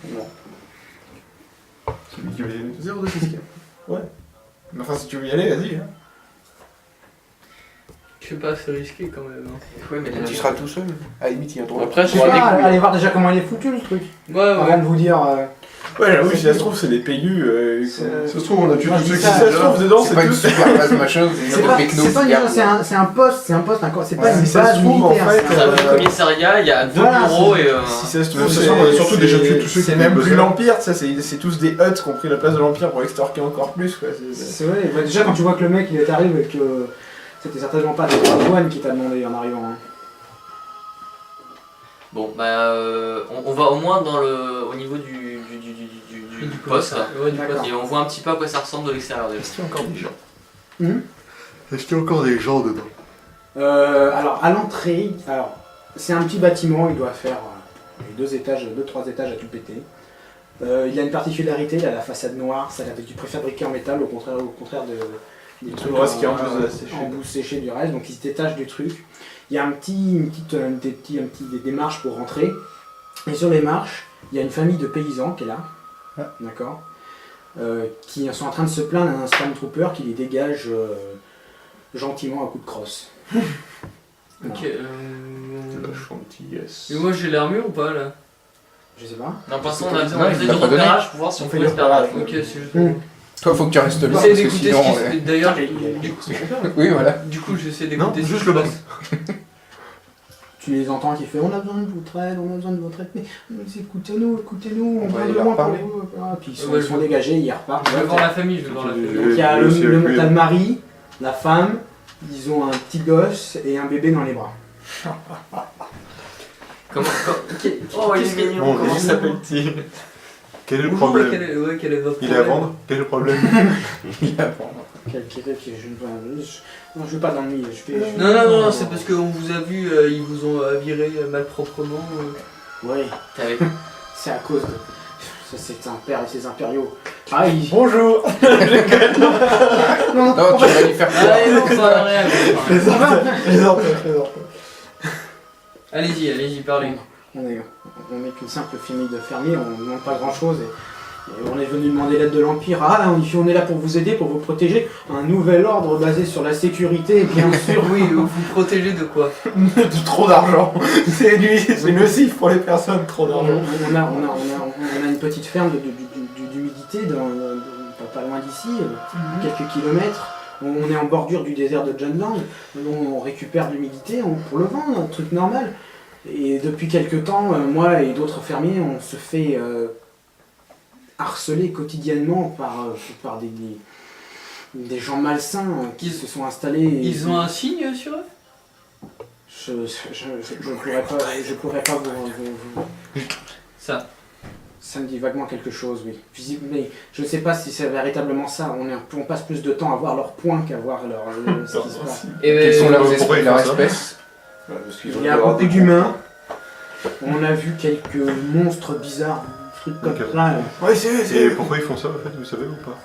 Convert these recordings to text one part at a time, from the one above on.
Non. Celui qui veut y aller. 0 de fiscal. Ouais. Mais enfin, si tu veux y aller, vas-y. Hein. Je sais pas, c'est risqué quand même. Hein. Ouais, mais tu seras tout seul. À la limite, il y a droit. Après, Je sais pas, allez voir déjà comment il est foutu le truc. Ouais, Avant de vous dire. Ouais, j'avoue, si ça se trouve, c'est des pégus. C'est- Ça se trouve, on a tué Moi, tous je ceux dis qui ça, ça se trouve dedans, C'est pas une super base machin, C'est pas, c'est pas une chose, c'est un poste, encore, c'est pas Ouais, une si ça base se trouve, en militaire. fait, c'est Ça un- a le commissariat, il y a 2 Voilà, bureaux et. Si ça se De trouve, toute façon, on a surtout déjà tué tous ceux c'est qui même ont plus besoin. l'Empire, ça, c'est tous des huts qui ont pris la place de l'Empire pour extorquer encore plus, quoi. C'est vrai, bah, déjà quand tu vois que le mec il est arrivé et que c'était certainement pas des douanes qui t'a demandé en arrivant. Hein. Bon, bah, on va au moins au niveau du poste, là. Ouais, du D'accord. poste. Et on voit un petit peu à quoi ça ressemble de l'extérieur déjà. Est-ce qu'il y a encore des gens Hum Est-ce qu'il y a encore des gens dedans Alors à l'entrée, alors c'est un petit bâtiment, il doit faire 2 étages, 2-3 étages à tout péter. Il a une particularité, il a la façade noire, ça l'avait du préfabriqué en métal, au contraire des Tout le reste qui est en bouse de la séchée. en bouse séchée du reste, donc il se détache du truc. Il y a des marches pour rentrer, et sur les marches, il y a une famille de paysans qui est là, d'accord, qui sont en train de se plaindre à un stormtrooper qui les dégage gentiment à coups de crosse. Ok, yes. Mais moi j'ai l'armure ou pas là? Je sais pas. non, pour l'instant, on Non, a il fait l'a du pas donné. repérage pour voir si on On fait pouvait du se perdre. repérage. Ok, c'est juste. Toi, faut que tu restes là. J'essaie parce que d'écouter sinon, ce qui se. D'ailleurs, du coup, Oui, voilà. du coup, j'essaie Non, d'écouter ce juste qui le se banc. passe. Tu les entends qui fait on a besoin de votre aide, on a besoin de votre aide, mais écoutez-nous, on va va aller de leur loin pour parler. les voilà. Puis ils Ouais, sont je- dégagés, ils repartent. Je vais voir la famille, je vais voir la famille. Donc il y a t'as le mari, la femme, ils ont un petit gosse et un bébé dans les bras. Oh, il est mignon, Bon, comment il ça s'appelle-t-il Quel est le Bonjour, problème quel est votre Il est à problème? vendre Quel est le problème Non, je veux pas dans le milieu, je fais. Non, c'est parce qu'on vous a vu, ils vous ont viré malproprement. Ouais, T'avais- c'est à cause de. Ça, c'est un père et ses impériaux. Ah, ils. Bonjour Non, Non, tu vas lui faire peur. Allez, non, ça n'a rien. Allez-y, parlez. On est qu'une simple famille de fermiers, on ne demande pas grand chose et on est venu demander l'aide de l'Empire. Ah, on est là pour vous aider, pour vous protéger. Un nouvel ordre basé sur la sécurité, bien sûr. Oui, vous protégez de quoi? Trop d'argent C'est nocif pour les personnes, trop d'argent. On a une petite ferme d'humidité pas loin d'ici, quelques kilomètres. On est en bordure du désert de Junland. On récupère de l'humidité pour le vent, un truc normal. Et depuis quelques temps, moi et d'autres fermiers, on se fait harceler quotidiennement par des gens malsains qui se sont installés. Ils ont un signe sur eux? Je pourrais pas vous. Ça. Ça me dit vaguement quelque chose, oui. Mais je ne sais pas si c'est véritablement ça. On passe plus de temps à voir leurs points qu'à voir ce qui se passe. Et Quels sont leurs pourquoi esprits, ils leur font ça espèce? Il y a beaucoup d'humains. On a vu quelques monstres bizarres, trucs comme Ok. ça. Ouais, Et pourquoi ils font ça, en fait, vous savez ou pas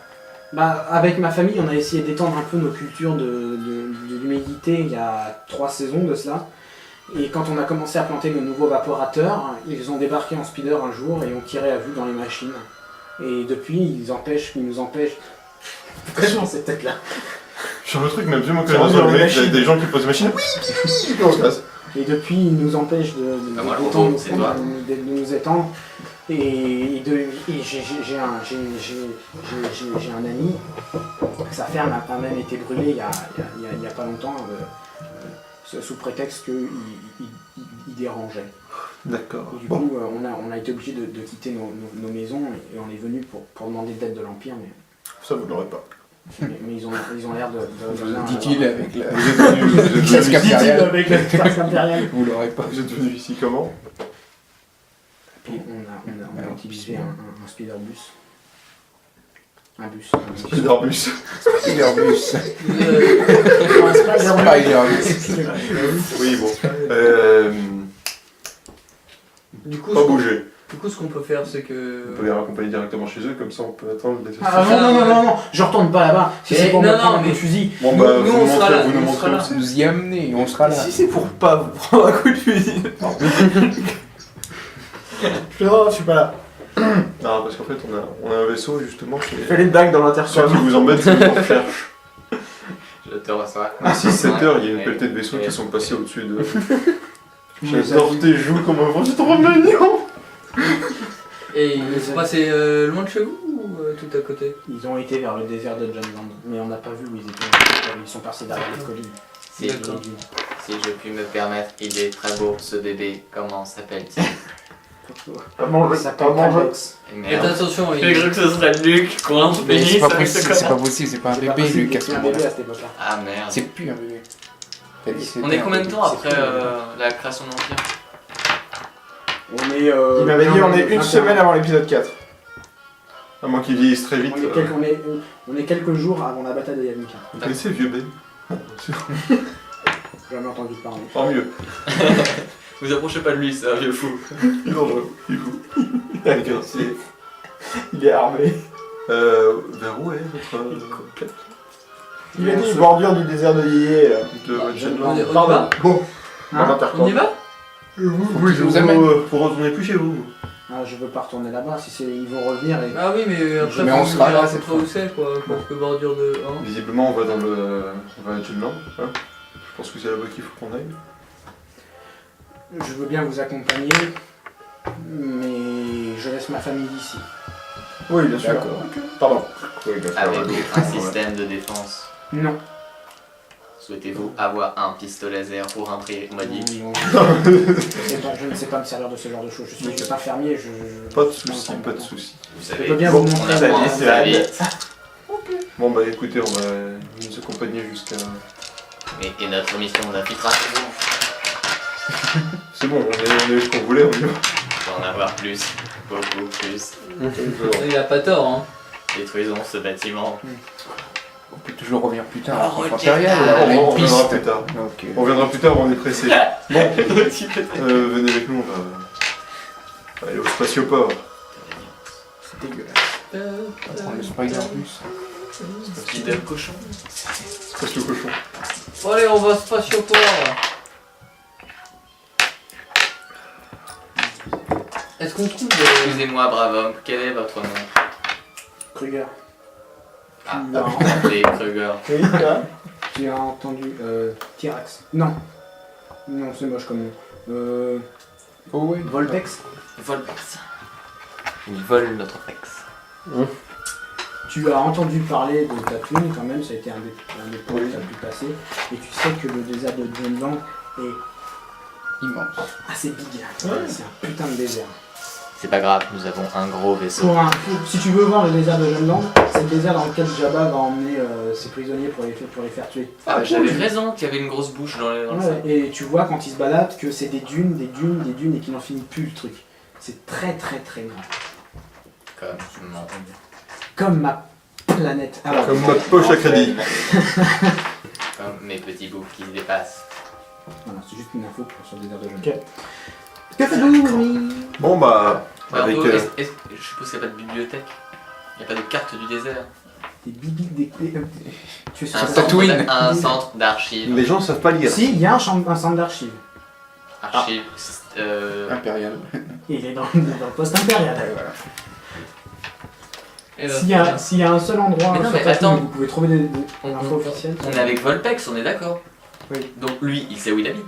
Bah, avec ma famille, on a essayé d'étendre un peu nos cultures de l'humidité il y a 3 saisons de cela. Et quand on a commencé à planter nos nouveaux vaporateurs, ils ont débarqué en speeder un jour et ont tiré à vue dans les machines. Et depuis, ils nous empêchent. Vraiment, cette tête-là. Sur le truc, même si moi, quand C'est j'entends dans le les mec, il y a machines. des gens qui posent des machines. Oui, comment ça se passe Et depuis, ils nous empêchent Ah, voilà, d'étendre c'est toi. de nous étendre. Et j'ai un ami, sa ferme a quand même été brûlée il y a pas longtemps, sous prétexte qu'il dérangeait. D'accord. Et du Bon, coup, on a été obligé de quitter nos maisons et on est venu pour demander de l'aide de l'Empire, ça, vous l'aurez pas. mais ils ont l'air de Dit-il avec la Vous êtes venu classe ici impériale. avec la classe impériale. Vous l'aurez pas. Vous êtes venu ici comment Puis on a utilisé un speederbus. Un bus. Spiderbus. Spiderbus. Spiderbus. Oui, bon. Du coup, Pas bouger. du coup, ce qu'on peut faire, c'est que. On peut les raccompagner directement chez eux, comme ça on peut attendre les Ah non, je retourne pas là-bas. Si Eh, c'est pour non, me non, prendre un coup mais- de fusil. Bon, Nous- bah, nous, vous on sera là, vous nous on sera montrez là. aussi. Vous y amenez, on sera là. Si c'est pour pas vous prendre un coup de fusil. Je suis pas là. Non, parce qu'en fait, on a un vaisseau justement qui Fais les blagues dans ceux l'intersalle. qui vous embêtent, c'est qu'on cherche. Je te reçois. À 6-7 heures, il y a une Ouais. pelletée de vaisseaux Ouais. qui sont passés au-dessus de. Les J'adore avis. tes joues comme un c'est trop mignon! Et ils sont passés loin de chez vous ou tout à côté? Ils ont été vers le désert de Junland, mais on n'a pas vu où ils étaient. Ils sont passés derrière les collines. Si, D'accord. si je puis me permettre, il est très beau ce bébé. Comment s'appelle-t-il? Pas manger, Ça pas s'appelle manger. Alex. Faites Merde. attention, J'ai cru que ce serait Luc, coin de Mais pénis c'est pas avec ce possible, c'est pas connard. possible, c'est pas un C'est pas bébé, possible, Luc, à ce c'est un moment-là. bébé à cette époque-là. Ah merde. C'est plus un bébé. T'as dit On est combien de temps après la création de l'Empire? On est. Il m'avait dit on est une 21. semaine avant l'épisode 4. À moins qu'ils vieillissent très vite. On est quelques jours avant la bataille de Yavika. Vous connaissez Vieux Ben? J'ai jamais entendu parler. Tant mieux. Vous approchez pas de lui, c'est un vieux fou. Il est dangereux, il est fou. D'accord, c'est. Il est armé. Vers où est votre. Il a dit bordure du désert de Yé. de On y Jetland? va? Bon. Hein On y va? Oui, je vous amène. Pour retourner plus chez vous. Ah, je veux pas retourner là-bas, si ils vont revenir et. Ah oui, mais après, Mais faut on nous sera dire là, à cette peu près où c'est, quoi, parce que bordure de... Hein. Visiblement, on va dans le. On va à Jetland. Hein, je pense que c'est là-bas qu'il faut qu'on aille. Je veux bien vous accompagner, mais je laisse ma famille ici. Oui, bien sûr. D'accord. Pardon. Avez-vous un système de défense? Non. Souhaitez-vous avoir un pistolet laser pour un prix modique? Non, je ne sais pas me servir de ce genre de choses. Je suis pas fermier, Pas de soucis, pas de soucis. Vous Je peux savez, bien Bon, vous on montrer. apprend ça y est, très c'est vite. Bon, bah écoutez, on va nous accompagner jusqu'à. Et notre mission d'affiltrage, c'est bon. C'est bon, on est ce qu'on voulait, on y va. On va en avoir plus, beaucoup plus. Il a pas tort, hein. Détruisons ce bâtiment. On peut toujours revenir plus tard. Oh, Après ok. Impérial, Ah, on a on une reviendra piste. plus tard. Ok. On reviendra plus tard, on est pressé. Bon, venez avec nous, on va aller au spatioport. C'est dégueulasse. On va prendre le spoiler en plus. Petit cochon. Spatio cochon. Bon, allez, on va spatioport. Est-ce qu'on trouve Excusez-moi, brave homme, quel est votre nom? Kruger. Ah, Non. appelez Kruger. Oui, là. Tu as entendu Tyrax. Non. Non, c'est moche comme nom. Oh ouais. Volpex. Volpex. Il vole notre pex. Tu as entendu parler de Tatooine quand même, ça a été un des points que tu as pu passer. Et tu sais que le désert de Junland est Immense. assez big. C'est un putain de désert. C'est pas grave, nous avons un gros vaisseau. Si tu veux voir le désert de Junland, c'est le désert dans lequel Jabba va emmener ses prisonniers pour les faire tuer. Ah, j'avais raison qu'il y avait une grosse bouche dans le Ouais, sac. et tu vois quand ils se baladent que c'est des dunes, des dunes, des dunes et qu'il n'en finit plus le truc. C'est très très très grand. Comme mon- Comme ma planète. Alors, Comme notre poche à crédit. comme mes petits bouts qui se dépassent. voilà, c'est juste une info sur le désert de Junland. Ok. Que faites-vous? Bon, bah. Avec. Bardo, je suppose qu'il n'y a pas de bibliothèque. Il n'y a pas de carte du désert. Des bibiques, des clés. Tu es sur Un le- Tatooine. un centre d'archives. Les gens savent pas lire. Si, il y a un centre d'archives. Archives. Impérial. Et il est dans le poste impérial. Ouais, voilà. Eh ben, S'il y a un seul endroit Mais non, sur mais Tatooine attends. où vous pouvez trouver des on, infos officielles. on est avec Volpex, on est d'accord. Oui. Donc lui, il sait où il habite.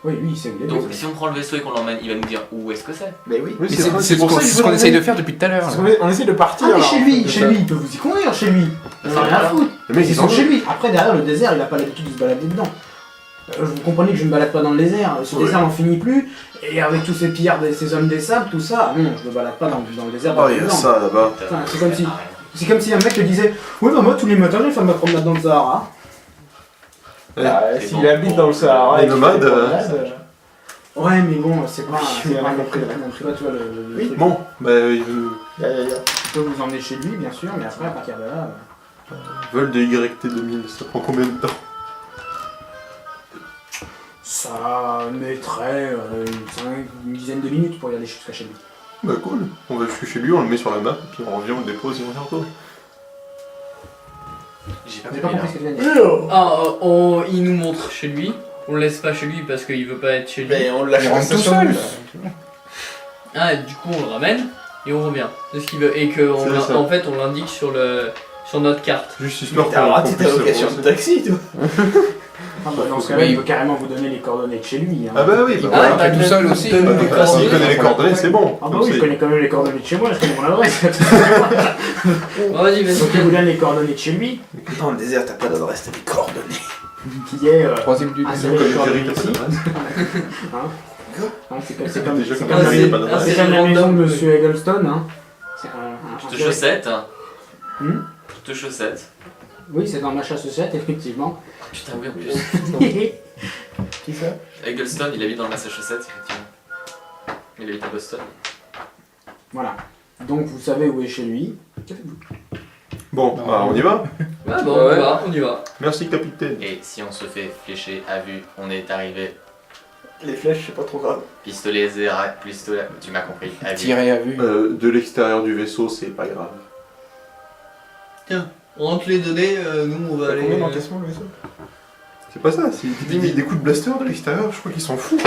Oui, lui, il sait où il est. Donc si on prend le vaisseau et qu'on l'emmène, il va nous dire où est-ce que c'est. Mais oui. Oui, Mais c'est vrai, c'est pour ça qu'il ce faut qu'on essaye l'emmener. de faire depuis tout à l'heure. Parce là. qu'on on essaie de partir. Ah, mais là. chez lui, C'est chez ça. lui, il peut vous y conduire, chez lui. On C'est a rien à vrai. foutre. Les mecs, Ils ils sont sont chez lui. Après, derrière le désert, il a pas l'habitude de se balader dedans. Vous comprenez que je ne me balade pas dans le désert. Ce Ouais. désert n'en finit plus. Et avec tous ces pillards, ces hommes des sables, tout ça, non, je ne me balade pas dans le désert. Oh, il y a dedans. ça là-bas. Enfin, c'est comme si- C'est comme si un mec te disait: oui, bah moi, tous les matins, je vais faire ma promenade dans le Sahara. Ah, C'est S'il bon. habite dans le Sahara. Les et qu'il nomades, fait des promenades, Ouais, mais bon, c'est pas Oui, un on a mon compris. privat, tu vois, le Oui. truc. Bon, bah, ils ya, ya, ya. Je peux vous emmener chez lui, bien sûr, mais après, à partir de là. veulent de YT 2000, ça prend combien de temps? Ça mettrait une dizaine de minutes pour y aller jusqu'à chez lui. Bah cool, on va jusque chez lui, on le met sur la map, puis on revient, on le dépose et on y retourne. J'ai pas J'ai pas compris. compris ce que tu viens de dire. Ah, il nous montre chez lui. On le laisse pas chez lui parce qu'il veut pas être chez lui. Mais on lâche Il à la rentre tout station. seul. Ah, et du coup, on le ramène. et on revient. C'est ce qu'il veut. Et que C'est ça. en fait on l'indique sur notre carte. Juste histoire T'as raté qu'on ta puisse location de avancer. taxi, toi. Ah bah, dans ce cas-là, il peut carrément vous donner les coordonnées de chez lui. Hein. Ah bah oui, bah Ah, voilà. bah, tout seul aussi. donne-nous les Ah, s'il coordonnées. connaît les coordonnées, c'est bon. Ah bah Comme oui, ça, je connais quand même les coordonnées de chez moi, je connais mon adresse. Bon, vas-y, Donc il vas-y. vous donne les coordonnées de chez lui, Dans le désert, t'as pas d'adresse, t'as des coordonnées. qui est... Troisième du Ah, désert. Nous, comme les coordonnées Jerry, t'as ici. pas d'adresse. Hein, c'est comme, Déjà, c'est comme comme, Jerry, c'est- t'as pas d'adresse. c'est comme la maison de Monsieur Eggleston. Hein. C'est un Toutes chaussettes. Hmm Toutes chaussettes. Oui, c'est dans ma chassette, effectivement. Putain, oui, en plus. Qui ça? Eggleston, il habite dans le Massachusetts, effectivement. Il habite à Boston. Voilà. Donc vous savez où est chez lui. Bon, bah, on y va. Ah bon, Ouais. on y va. Merci, capitaine. Et si on se fait flécher à vue, on est arrivé. Les flèches, c'est pas trop grave. Pistolet, pistolet, tu m'as compris, à vue. Tiré à vue. De l'extérieur du vaisseau, c'est pas grave. On rentre les données, nous on va T'as aller. combien d'encaissement, le vaisseau? C'est pas ça, s'il dit des coups de blaster de l'extérieur, je crois qu'ils s'en foutent.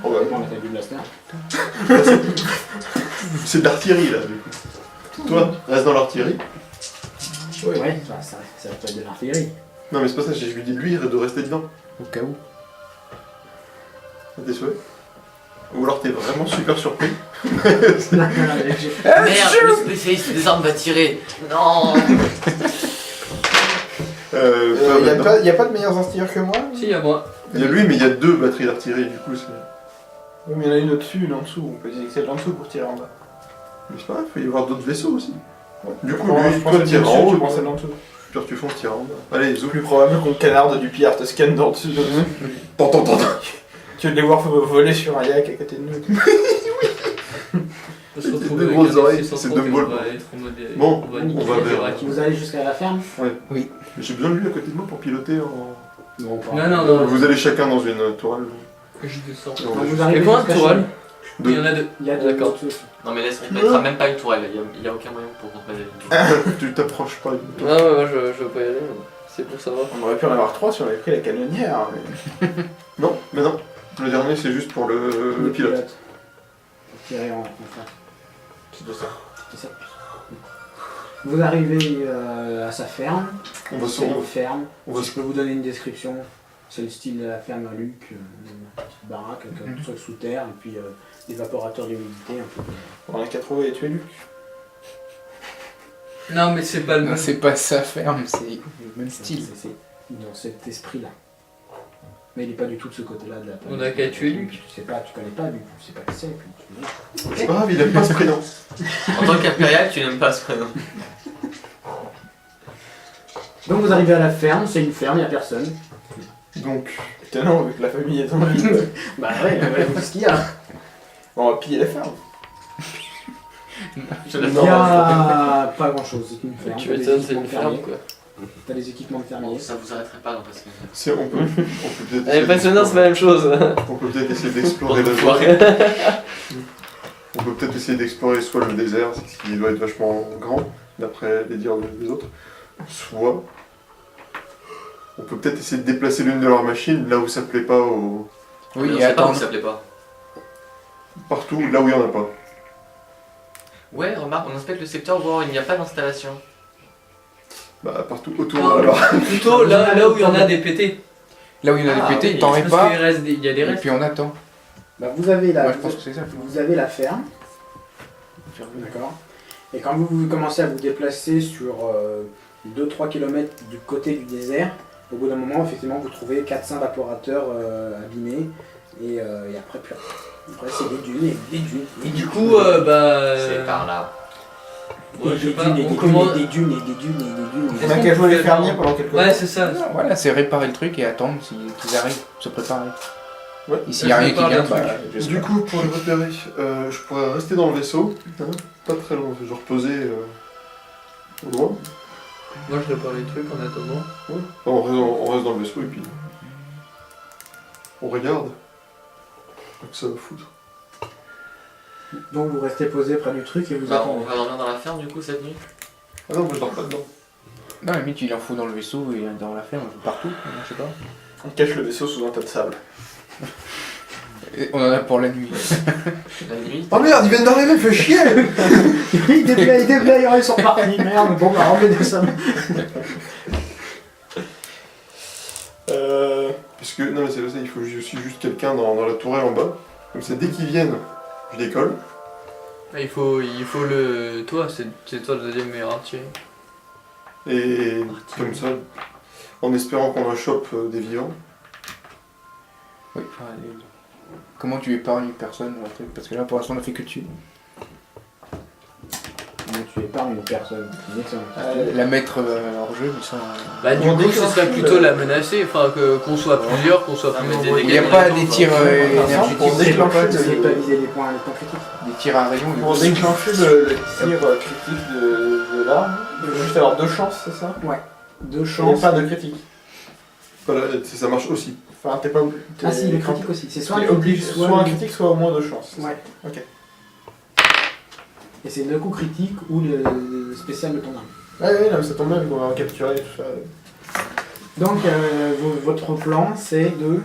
Oh bah, On a vu le blaster. c'est de l'artillerie là, du coup. Toi, reste dans l'artillerie. Ouais, ça peut être de l'artillerie. Non, mais c'est pas ça, je lui dis de lui de rester dedans. Au cas où. À tes souhaits. Ou alors t'es vraiment super surpris. Merde, le spécialiste des armes va tirer. Non. Y a pas de meilleurs instilleurs que moi? Si, y a moi. Il y a lui, mais il y a deux batteries d'artillerie, du coup, c'est. Oui, mais il y en a une au-dessus, une en dessous. On peut essayer celle en dessous pour tirer en bas. Mais c'est pas grave, il peut y avoir d'autres vaisseaux aussi. Du coup, Non, lui, je pense toi, que tire dessus, en haut, tu prends celle en dessous. Pire tu fonds, tire en bas. Allez, zou. Plus probable qu'on canarde du pillard te scanne d'en dessous. T'entends. Tu veux les voir voler sur un yak à côté de nous. On va se Des retrouver avec grosses un oreilles, FC130 c'est et Dumbo, on quoi. va être en mode. Bon, va on niquer va les vers- Iraqis. Vous allez jusqu'à la ferme. J'ai besoin de lui à côté de moi pour piloter en. Non, pas. Non. Vous allez chacun dans une tourelle. Je descends. Et on Quand va vous juste- arrivez Et combien de jusqu'à tourelles Deux. Il y en a deux. Il y a deux. D'accord. Non, mais laisse, on mettra même pas une tourelle, il y a aucun moyen pour qu'on se mette une tourelle. Tu t'approches pas. Ah ouais, moi je veux pas y aller, c'est pour savoir. On aurait pu en avoir 3 si on avait pris la canonnière. Mais... Non, mais non. Le dernier, c'est juste pour le pilote. Tirez en face. C'est de ça. C'est ça. Vous arrivez à sa ferme. On va C'est une sur. ferme. On va Si je peux vous donner une description, c'est le style de la ferme à Luc, une petite baraque avec un truc sous terre et puis des évaporateurs d'humidité un peu. On a qu'à trouver et tuer Luc. Non, mais c'est pas le Non, même. c'est pas sa ferme, c'est le même style. C'est dans cet esprit-là. Mais il est pas du tout de ce côté-là de la On a qu'à tuer Luc. Tu sais pas, tu connais pas Luc, tu sais pas qui c'est. Puis tu C'est pas grave, il aime pas ce prénom. En tant qu'impérial, tu n'aimes pas ce prénom. Donc vous arrivez à la ferme, c'est une ferme, il n'y a personne. Donc, Étonnant, vu que la famille est en ville. Bah ouais, qu'est-ce qu'il y a? On va piller la ferme. Je Il l'attends. n'y a pas grand chose, c'est une ferme. Tu T'as des m'étonnes, c'est équipements une de ferme fermiers. quoi. T'as des équipements de fermiers. Bon, ça vous arrêterait pas, non, parce que. on peut peut-être. Allez, passionnant, c'est la même chose. On peut peut-être essayer d'explorer Bande la d'enfoirés. On peut peut-être essayer d'explorer soit le désert, ce qui doit être vachement grand, d'après les dires des autres, soit on peut peut-être essayer de déplacer l'une de leurs machines là où ça plaît pas au... On Oui, et sait pas où attendre. ça plaît pas. partout là où il y en a pas. Ouais, remarque, on inspecte le secteur, voir où il n'y a pas d'installation. Bah partout autour Non, alors. Plutôt là où il y en a des pétés. Là où il y en a Ah, des pétés, oui, t'en Parce répares, qu'il reste il y a des et restes. puis on attend. Bah, vous avez la, Moi, je pense que c'est ça. vous avez la ferme. D'accord. Et quand vous commencez à vous déplacer sur 2-3 km du côté du désert, au bout d'un moment, effectivement, vous trouvez 400 évaporateurs abîmés. Et après, plus rien. Après, c'est des dunes et des dunes. Et du coup, C'est par là. ouais, je sais pas, et on des commence. dunes et des dunes et des dunes et des dunes. Est-ce On a qu'on qu'à jouer les pouvait fermiers avoir- pendant quelques Ouais, jours. c'est ça. Voilà, c'est réparer le truc et attendre qu'ils arrivent, se préparer. Ouais. Et s'il n'y a rien qui Prépare vient, le bah, truc. j'espère. Du coup pour le repérer, je pourrais rester dans le vaisseau, hein, pas très loin, je vais reposer au loin. Moi je répare les trucs en attendant. Ouais. On reste dans le vaisseau et puis on regarde. Donc ça va foutre. Donc vous restez posé près du truc et vous Bah, on attendez. va dormir dans la ferme du coup cette nuit. Ah non, moi je dors pas dedans. Non, mais il en fout dans le vaisseau et dans la ferme, partout, je sais pas. On cache le vaisseau sous un tas de sable. Et on en a pour la nuit. La nuit. Oh merde, ils viennent d'arriver, fait chier. Il déblaye, ils sont partis, merde, bon bah remets des sommes. Parce que, non mais c'est ça, il faut aussi juste quelqu'un dans la tourelle en bas. Comme ça, dès qu'ils viennent, je les colle. Il faut le... Toi, c'est toi le deuxième meilleur artier. Et comme ça, en espérant qu'on en chope des vivants. Oui. Comment tu épargnes une personne ou un truc? Parce que là, pour l'instant, on a fait que tuer. Comment tu épargnes une personne? C'est une excellente question. La mettre hors jeu, mais sans... Bah du coup, ce serait plutôt la menacer, enfin qu'on soit plusieurs, qu'on soit Ah, plus mais nombreux. des Il n'y a pas des tirs énergétiques, pour C'est pas déclencher c'est pas le... viser les points critiques. des tirs à rayon. Pour déclencher le tir critique de l'arme, il faut juste avoir 2 chances, c'est ça? Deux Et chances. pas de critique. Voilà, ça marche aussi. Enfin, t'es pas obligé. Ah si, le critique aussi. C'est soit T'es un obligé, critique, soit un critique, soit au moins 2 chances. Ouais. Ok. Et c'est le coup critique ou le spécial de ton arme. Ouais, non, mais ça tombe bien qu'on va capturer tout ça. Donc votre plan c'est de...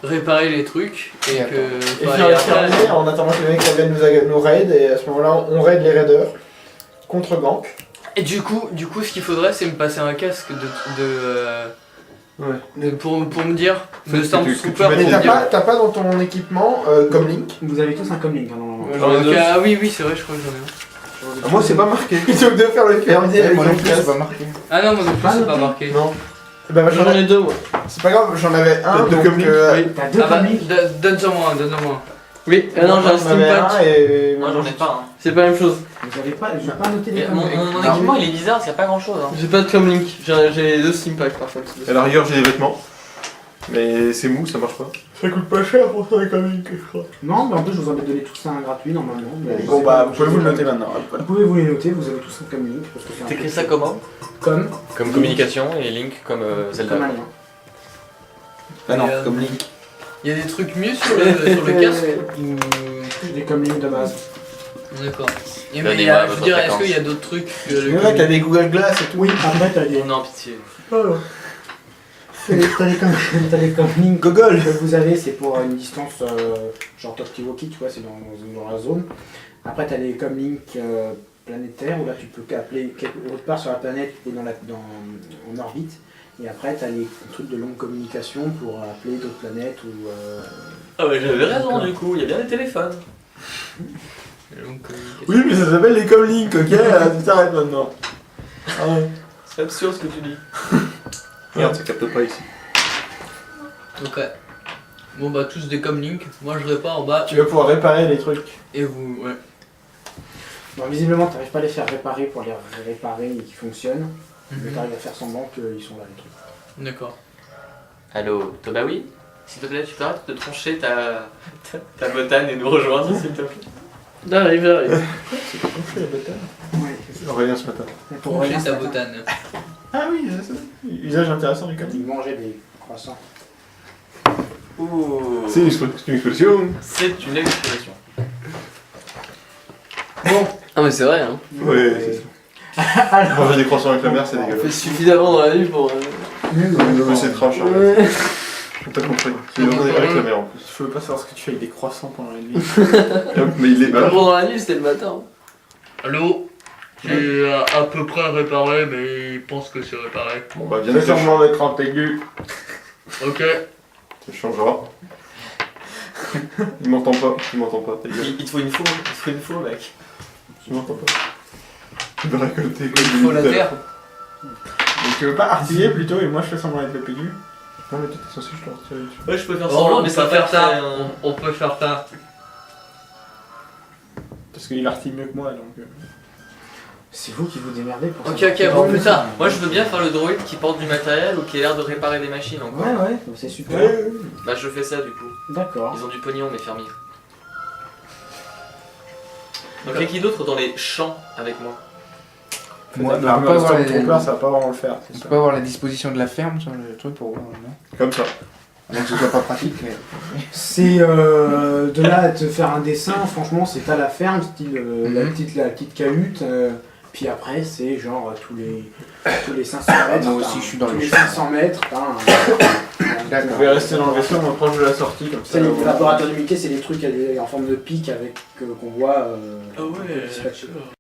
Réparer les trucs et Et que... Et enfin, finir et la après- terminer en attendant que les mecs reviennent nous raid, et à ce moment-là, on raid les raiders contre Gank. Et du coup, ce qu'il faudrait, c'est me passer un casque pour me dire de Stormtrooper mets Mais pour les me dire. t'as pas dans ton équipement comme Link. Vous avez tous un comlink hein, normalement. J'en ai 2. Ah oui, c'est vrai, je crois que j'en ai un. Moi, c'est pas marqué. Plutôt que de faire le fermier avec Moi mon non plus, c'est casque. pas marqué. Ah non, moi non plus, Pas c'est pas noté. marqué. Non. Bah, J'en ai 2 moi. c'est pas grave, j'en avais un. T'as deux donc, comme Link, Oui. T'as deux Ah bah, comlinks. donne-en-moi un. Oui, non, j'ai un j'en avais steampunk. et... Moi j'en ai pas. Hein. C'est pas la même chose. Vous avez pas, j'ai pas noté les Et Mon comlinks. équipement il est bizarre, parce qu'il n'y a pas grand chose. Hein. J'ai pas de comlink, j'ai 2 steampunk par contre. À la rigueur, j'ai des vêtements. Mais c'est mou, ça marche pas. Ça coûte pas cher pour faire les communes, je crois. Non, mais en plus je vous en ai donné tout ça un gratuit normalement. Mais Bon, c'est bah, pas- vous pouvez vous le noter maintenant. Vous pouvez vous les noter, vous avez tous un comlink. Parce que c'est un T'écris truc- ça comment? Comme Comme communication et Link comme Zelda. un lien. Ah non, Et, comme Link. Il y a des trucs mieux sur le casque ou... J'ai des comlinks de base. D'accord. Et Donnez-moi mais je veux votre dire, est-ce fréquence. qu'il y a d'autres trucs que Le mec a des Google Glass et tout. Oui, après t'as des... Non, pitié. T'as les comlinks Google. que vous avez, c'est pour une distance genre Talkie-Walkie, tu vois, c'est dans la zone. Après t'as les comlinks planétaires où là tu peux appeler autre part sur la planète et en orbite. Et après t'as les trucs de longue communication pour appeler d'autres planètes ou... Ah ouais, j'avais raison du coup, il y a bien des téléphones. Oui, mais ça s'appelle les comlinks, ok? Tu t'arrêtes maintenant. Ah ouais. C'est absurde ce que tu dis. Regarde, ça capte pas ici. Ok. Bon bah tous des comlinks, moi je répare en bas Tu vas pouvoir réparer les trucs. et vous... Ouais. Bon, visiblement t'arrives pas à les faire réparer pour les réparer et qu'ils fonctionnent. Mais Mhm. t'arrives à faire semblant qu'ils sont là les trucs. D'accord. Allô, Tobawi? S'il te plaît, tu peux arrêter de troncher ta botane et nous rejoindre s'il te plaît. J'arrive. Ouais. Aurélien ce matin. Pour Tronchez rien, ta botane. Ah oui, c'est ça. Usage intéressant du comlink. ils mangeaient des croissants. Ouh. C'est une explosion. C'est une explosion. Ah mais c'est vrai hein. Ouais, c'est ça. Manger des croissants avec la mer, c'est On fait dégueulasse. suffisamment dans la nuit pour... Non, mais c'est trash. Hein. T'as compris. C'est avec la mer en plus. Je veux pas savoir ce que tu fais avec des croissants pendant la nuit. Et hop, mais il les bat. Pendant la nuit c'était le matin. Allô? J'ai à peu près réparé mais il pense que c'est réparé. Bon bah viens Fais de faire. semblant d'être un aigu. Ok. Ça changera. Il m'entend pas, ta gueule. Il te faut une faux, mec. Il m'entend pas. Tu dois récolter Il faut la terre. Donc tu veux pas artiller plutôt et moi je fais semblant d'être le aigu. Non mais toi t'es censé je te retirer dessus. Ouais, je peux faire Oh, semblant, on mais peut ça faire fait ça. un... On peut faire ça. Parce qu'il artille mieux que moi donc. C'est vous qui vous démerdez pour Ok, ça. ok, bon, putain. Moi je veux bien faire le droïde qui porte du matériel ou qui a l'air de réparer des machines encore. Ouais, ouais, c'est super. Bah je fais ça du coup. D'accord. Ils ont du pognon mes fermiers. Donc il y a qui d'autre dans les champs avec moi? Moi, L'armure on de peut pas avoir Stormtrooper, ça va pas vraiment le faire. on peut pas avoir la disposition de la ferme sur le truc pour voir, non? Comme ça. À moins que ce soit pas pratique, mais... C'est de là à te faire un dessin, franchement, c'est à la ferme, style la Mhm. petite cahute, Puis après, c'est genre tous les 500 mètres. Moi aussi, je suis dans tous le les champ. 500 mètres, t'as un. D'accord. Vous pouvez rester dans le vaisseau, on va proche de la sortie comme ça. C'est les laboratoires d'humidité, c'est les trucs en forme de pic avec qu'on voit Ah ouais, dispatchés. d'accord.